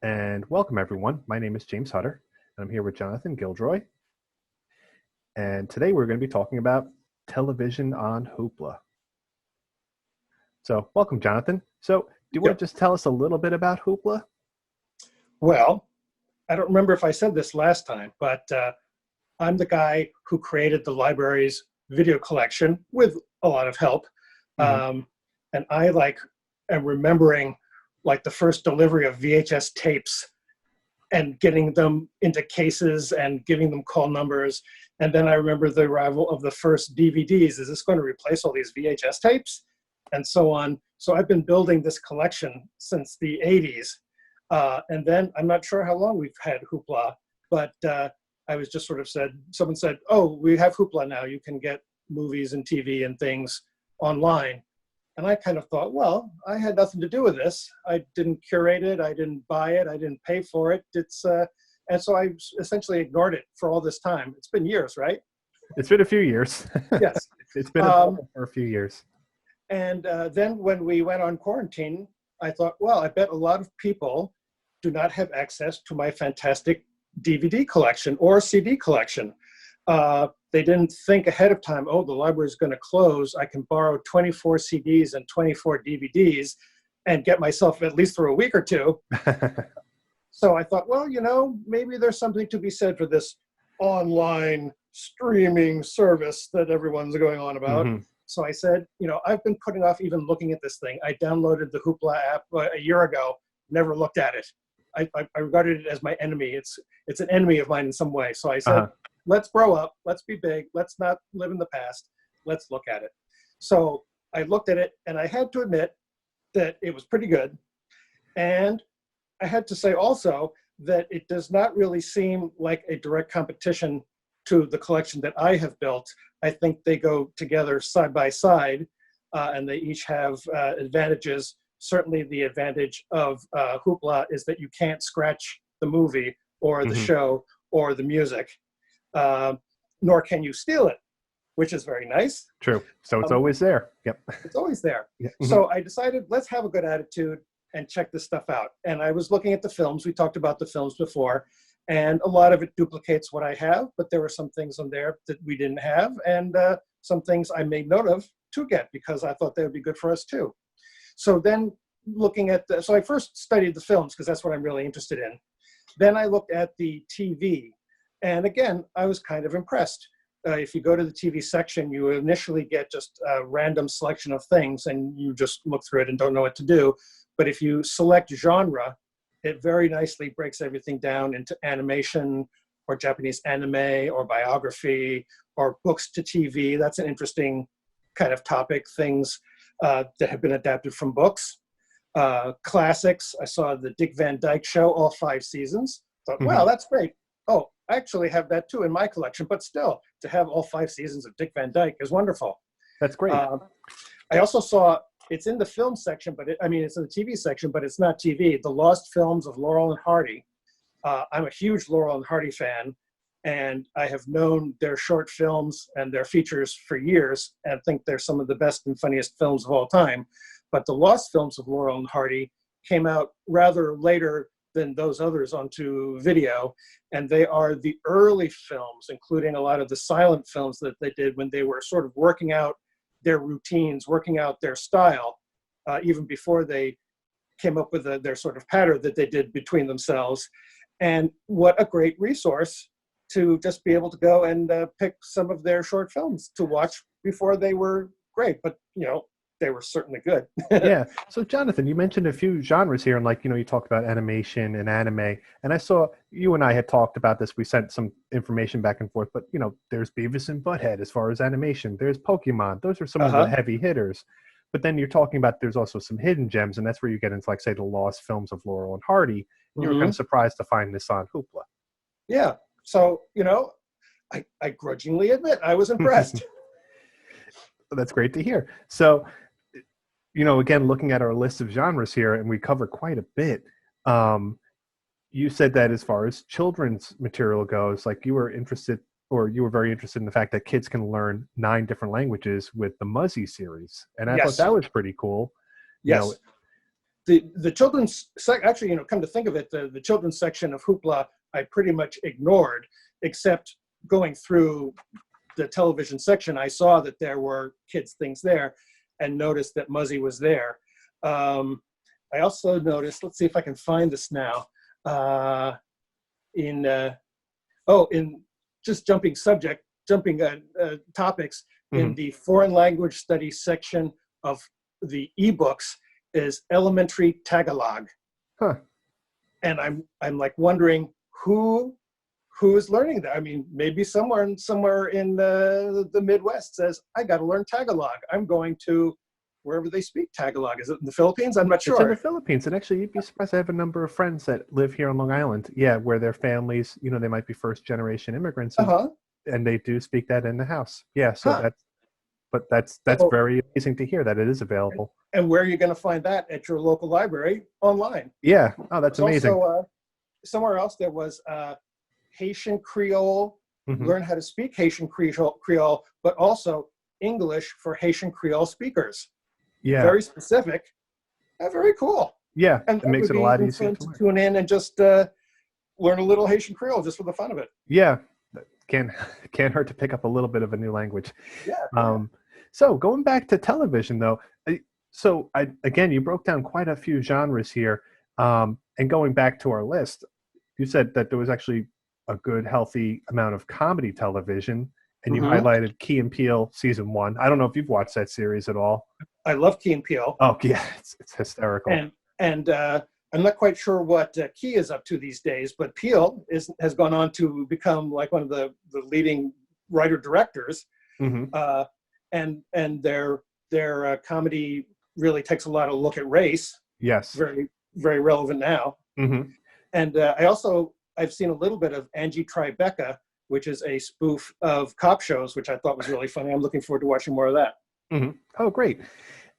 And welcome, everyone. My name is James Hutter, and I'm here with Jonathan Guildroy. And today we're going to be talking about television on Hoopla. So, welcome, Jonathan. So, do you want to just tell us a little bit about Hoopla? Well, I don't remember if I said this last time, but I'm the guy who created the library's video collection with a lot of help. And I am remembering the first delivery of VHS tapes and getting them into cases and giving them call numbers. And then I remember the arrival of the first DVDs. Is this going to replace all these VHS tapes? And so on. So I've been building this collection since the 80s. And then I'm not sure how long we've had Hoopla, but I was just someone said, oh, we have Hoopla now. You can get movies and TV and things online. And I kind of thought, well, I had nothing to do with this. I didn't curate it. I didn't buy it. I didn't pay for it. And so I essentially ignored it for all this time. It's been years, right? It's been a few years. Yes. It's been for a few years. And then when we went on quarantine, I thought, well, I bet a lot of people do not have access to my fantastic DVD collection or CD collection. They didn't think ahead of time, oh, the library is going to close. I can borrow 24 CDs and 24 DVDs and get myself at least through a week or two. So I thought, well, maybe there's something to be said for this online streaming service that everyone's going on about. So I said, I've been putting off even looking at this thing. I downloaded the Hoopla app a year ago, never looked at it. I regarded it as my enemy. It's an enemy of mine in some way. So I said, let's grow up. Let's be big. Let's not live in the past. Let's look at it. So I looked at it, and I had to admit that it was pretty good. And I had to say also that it does not really seem like a direct competition to the collection that I have built. I think they go together side by side, and they each have advantages. Certainly the advantage of Hoopla is that you can't scratch the movie or the show or the music, nor can you steal it, which is very nice. True. So it's always there. Yep. It's always there. Yeah. So I decided, let's have a good attitude and check this stuff out. And I was looking at the films. We talked about the films before, and a lot of it duplicates what I have, but there were some things on there that we didn't have, and some things I made note of to get because I thought they would be good for us too. So then so I first studied the films because that's what I'm really interested in. Then I looked at the TV. And again, I was kind of impressed. If you go to the TV section, you initially get just a random selection of things and you just look through it and don't know what to do. But if you select genre, it very nicely breaks everything down into animation or Japanese anime or biography or books to TV. That's an interesting kind of topic, things that have been adapted from books. Classics. I saw the Dick Van Dyke Show, all 5 seasons. Thought, wow, that's great. Oh, I actually have that too in my collection, but still, to have all 5 seasons of Dick Van Dyke is wonderful. That's great. I also saw, it's in the film section, but it's in the TV section, but it's not TV. The Lost Films of Laurel and Hardy. I'm a huge Laurel and Hardy fan, and I have known their short films and their features for years, and think they're some of the best and funniest films of all time. But the Lost Films of Laurel and Hardy came out rather later than those others onto video, and they are the early films, including a lot of the silent films that they did when they were sort of working out their routines, working out their style, even before they came up with their sort of pattern that they did between themselves. And what a great resource to just be able to go and pick some of their short films to watch before they were great, but they were certainly good. Yeah. So Jonathan, you mentioned a few genres here, and you talked about animation and anime, and I saw you and I had talked about this. We sent some information back and forth, but there's Beavis and Butthead as far as animation. There's Pokemon. Those are some of the heavy hitters. But then you're talking about there's also some hidden gems, and that's where you get into say the Lost Films of Laurel and Hardy. You were kind of surprised to find this on Hoopla. Yeah. So I grudgingly admit I was impressed. That's great to hear. So, again, looking at our list of genres here, and we cover quite a bit. You said that as far as children's material goes, you were interested, or you were very interested in the fact that kids can learn 9 different languages with the Muzzy series. And I thought that was pretty cool. Yes. the children's actually, come to think of it, the children's section of Hoopla I pretty much ignored, except going through the television section, I saw that there were kids things there, and noticed that Muzzy was there. I also noticed, let's see if I can find this now, in just jumping topics, in the foreign language studies section of the ebooks is elementary Tagalog. Huh. And I'm like wondering who is learning that. I mean, maybe somewhere in the Midwest says, I got to learn Tagalog. I'm going to wherever they speak Tagalog. Is it in the Philippines? I'm not sure. It's in the Philippines. And actually, you'd be surprised. I have a number of friends that live here on Long Island. Yeah, where their families, they might be first generation immigrants. And they do speak that in the house. Yeah, so that's very amazing to hear that it is available. And where are you going to find that? At your local library online. Yeah. Oh, that's amazing. Also, somewhere else there was Haitian Creole, learn how to speak Haitian Creole, but also English for Haitian Creole speakers. Yeah. Very specific. Very cool. Yeah, and it makes it a lot easier to tune in and just learn a little Haitian Creole just for the fun of it. Yeah. Can't hurt to pick up a little bit of a new language. Yeah. So going back to television, though, again, you broke down quite a few genres here, and going back to our list, you said that there was actually a good, healthy amount of comedy television, and you highlighted Key and Peele season 1. I don't know if you've watched that series at all. I love Key and Peele. Oh yeah, it's hysterical. And I'm not quite sure what Key is up to these days, but Peele has gone on to become like one of the leading writer-directors. And their comedy really takes a lot of look at race. Yes. Very, very relevant now. And I've seen a little bit of Angie Tribeca, which is a spoof of cop shows, which I thought was really funny. I'm looking forward to watching more of that. Oh, great.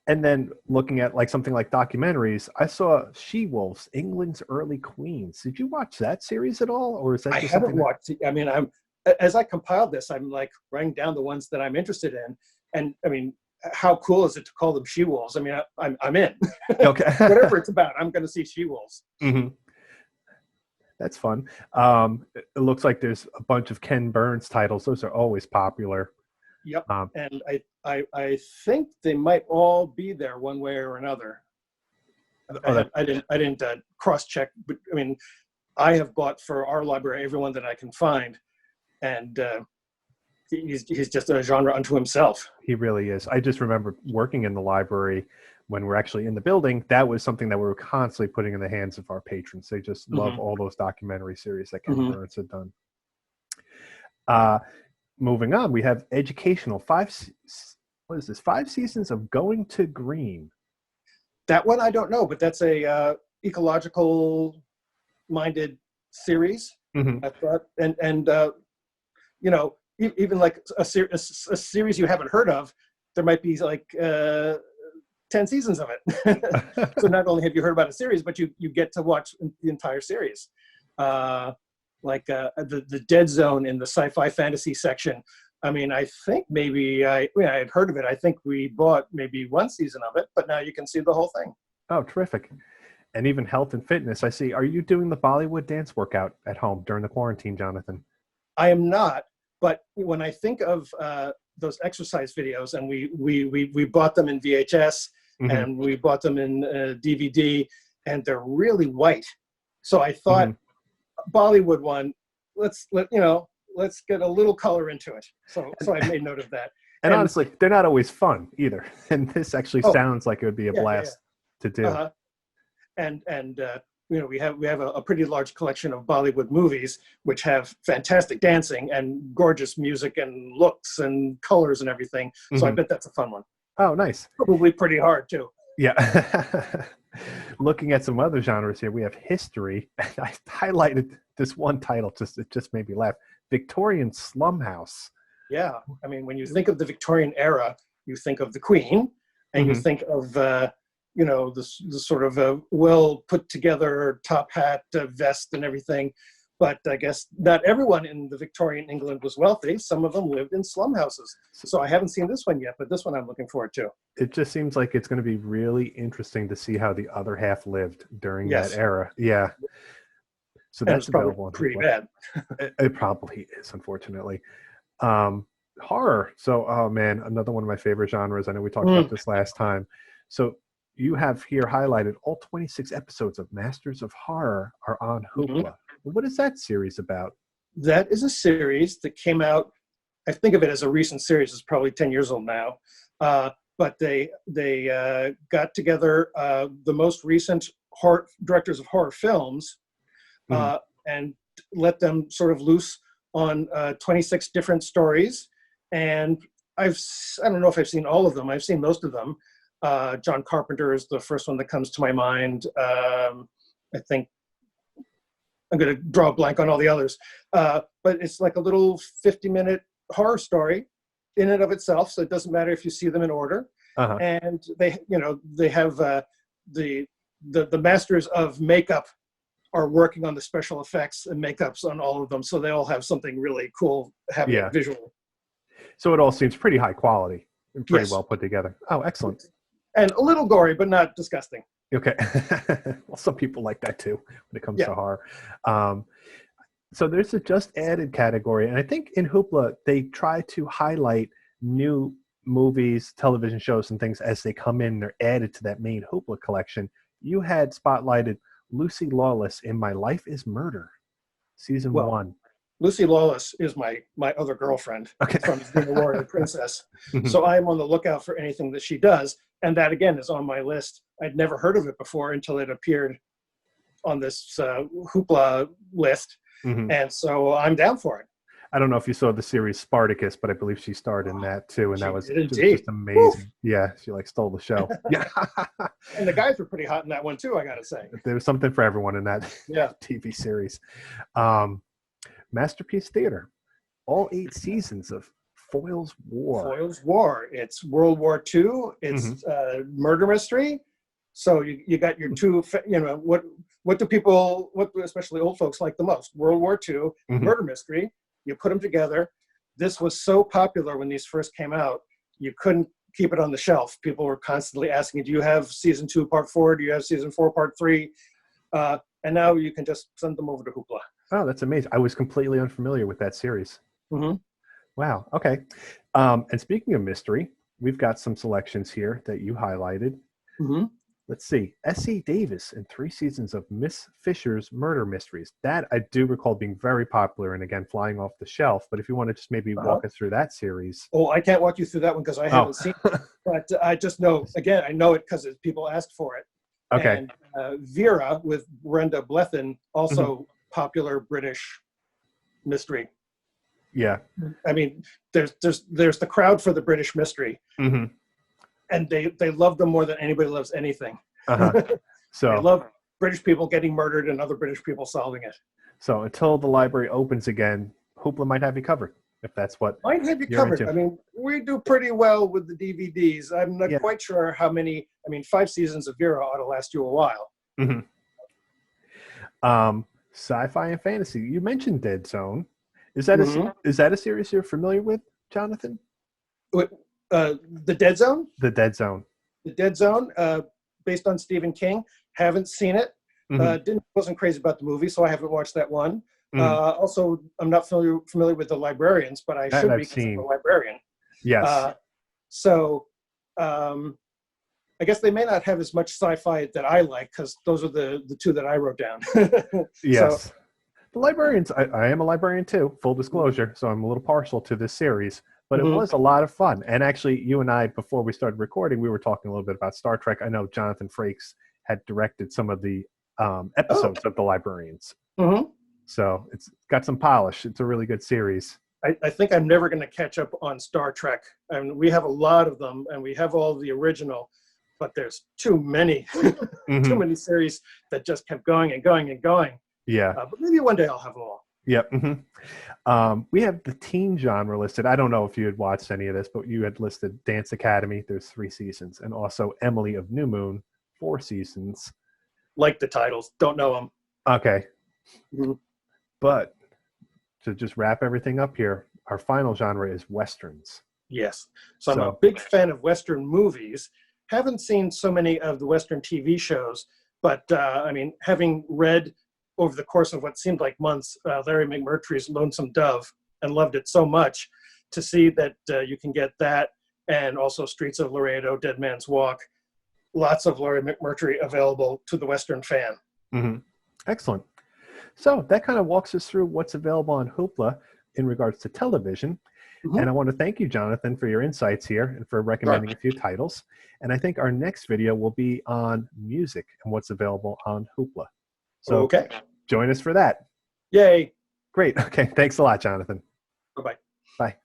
And then looking at like something like documentaries, I saw She-Wolves, England's Early Queens. Did you watch that series at all? Or is that just I haven't watched it. I mean, as I compiled this, I'm like writing down the ones that I'm interested in. And I mean, how cool is it to call them She-Wolves? I mean, I'm in. Okay. Whatever it's about, I'm going to see She-Wolves. That's fun. It looks like there's a bunch of Ken Burns titles. Those are always popular. Yep. And I think they might all be there one way or another. I didn't cross-check, but I mean, I have bought for our library everyone that I can find, and he's just a genre unto himself. He really is. I just remember working in the library when we're actually in the building. That was something that we were constantly putting in the hands of our patrons. They just love all those documentary series that Ken Burns had done. Moving on, we have educational 5 seasons of Going to Green. That one I don't know, but that's a ecological minded series. I thought, and even like a series you haven't heard of, there might be like 10 seasons of it. So not only have you heard about a series, but you get to watch the entire series. Like the Dead Zone in the sci-fi fantasy section. I mean, I think maybe I had heard of it. I think we bought maybe 1 season of it, but now you can see the whole thing. Oh, terrific. And even health and fitness. I see. Are you doing the Bollywood dance workout at home during the quarantine, Jonathan? I am not, but when I think of those exercise videos, and we bought them in VHS and we bought them in DVD, and they're really white. So I thought, Bollywood one, let's get a little color into it. So I made note of that. And honestly, they're not always fun either. And this actually sounds like it would be a blast to do. And we have a pretty large collection of Bollywood movies which have fantastic dancing and gorgeous music and looks and colors and everything. So I bet that's a fun one. Oh, nice. Probably pretty hard too. Yeah. Looking at some other genres here, we have history. I highlighted this one title, it just made me laugh. Victorian Slum House. Yeah, I mean, when you think of the Victorian era, you think of the Queen, and you think of the sort of well put together top hat, vest, and everything. But I guess not everyone in the Victorian England was wealthy. Some of them lived in slum houses. So I haven't seen this one yet, but this one I'm looking forward to. It just seems like it's going to be really interesting to see how the other half lived during that Yes. era. Yeah. So And that's it's probably available on pretty Hoopla. bad. It probably is, unfortunately. Horror. So, oh man, another one of my favorite genres. I know we talked about this last time. So you have here highlighted all 26 episodes of Masters of Horror are on Hoopla. What is that series about? That is a series that came out. I think of it as a recent series. It's probably 10 years old now. But they got together the most recent directors of horror films and let them sort of loose on 26 different stories. And I don't know if I've seen all of them. I've seen most of them. John Carpenter is the first one that comes to my mind. I think I'm going to draw a blank on all the others. But it's like a little 50-minute horror story in and of itself. So it doesn't matter if you see them in order. And they have the masters of makeup are working on the special effects and makeups on all of them. So they all have something really cool happening visually. So it all seems pretty high quality and pretty well put together. Oh, excellent. And a little gory, but not disgusting. Okay. Well, some people like that too when it comes to horror. So there's a just added category. And I think in Hoopla, they try to highlight new movies, television shows, and things as they come in. They're added to that main Hoopla collection. You had spotlighted Lucy Lawless in My Life is Murder, season 1. Lucy Lawless is my other girlfriend from The Warrior Princess. So I'm on the lookout for anything that she does. And that, again, is on my list. I'd never heard of it before until it appeared on this Hoopla list. And so I'm down for it. I don't know if you saw the series Spartacus, but I believe she starred in that too. And that was just amazing. Oof. Yeah, she stole the show. Yeah. And the guys were pretty hot in that one too, I got to say. There was something for everyone in that TV series. Masterpiece Theater, all 8 seasons of Foyle's War. Foyle's War. It's World War II. It's murder mystery. So you got your two, what do people, especially old folks, like the most? World War II, murder mystery. You put them together. This was so popular when these first came out, you couldn't keep it on the shelf. People were constantly asking, do you have season 2, part 4? Do you have season 4, part 3? And now you can just send them over to Hoopla. Oh, that's amazing. I was completely unfamiliar with that series. Wow. Okay. And speaking of mystery, we've got some selections here that you highlighted. Let's see. S.E. Davis in 3 seasons of Miss Fisher's Murder Mysteries. That I do recall being very popular and, again, flying off the shelf. But if you want to just maybe walk us through that series. Oh, I can't walk you through that one because I haven't seen it. But I just know, again, I know it because people asked for it. Okay. And Vera with Brenda Blethyn, also popular British mystery. Yeah. I mean, there's the crowd for the British mystery. And they love them more than anybody loves anything. So they love British people getting murdered and other British people solving it. So until the library opens again, Hoopla might have you covered, if that's what might have you covered. Into. I mean, we do pretty well with the DVDs. I'm not quite sure how many. I mean, 5 seasons of Vera ought to last you a while. Sci-fi and fantasy. You mentioned Dead Zone. Is that a series you're familiar with, Jonathan? The Dead Zone? The Dead Zone. The Dead Zone, based on Stephen King. Haven't seen it. Wasn't crazy about the movie, so I haven't watched that one. Also, I'm not familiar with the Librarians, but I should be because I'm a librarian. Yes. So I guess they may not have as much sci-fi that I like because those are the 2 that I wrote down. Yes. So, the Librarians, I am a librarian too, full disclosure, so I'm a little partial to this series. But it was a lot of fun. And actually, you and I, before we started recording, we were talking a little bit about Star Trek. I know Jonathan Frakes had directed some of the episodes of The Librarians. So it's got some polish. It's a really good series. I think I'm never going to catch up on Star Trek. I mean, we have a lot of them, and we have all the original, but there's too many, too many series that just kept going and going and going. Yeah. But maybe one day I'll have them all. Yep. We have the teen genre listed. I don't know if you had watched any of this, but you had listed Dance Academy. There's 3 seasons. And also Emily of New Moon, 4 seasons. Like the titles. Don't know them. Okay. But to just wrap everything up here, our final genre is Westerns. Yes. So I'm a big fan of Western movies. Haven't seen so many of the Western TV shows, but I mean, having read over the course of what seemed like months, Larry McMurtry's Lonesome Dove, and loved it so much, to see that you can get that, and also Streets of Laredo, Dead Man's Walk. Lots of Larry McMurtry available to the Western fan. Mm-hmm. Excellent. So that kind of walks us through what's available on Hoopla in regards to television. Mm-hmm. And I want to thank you, Jonathan, for your insights here and for recommending a few titles. And I think our next video will be on music and what's available on Hoopla. So join us for that. Yay. Great. Okay. Thanks a lot, Jonathan. Bye-bye. Bye.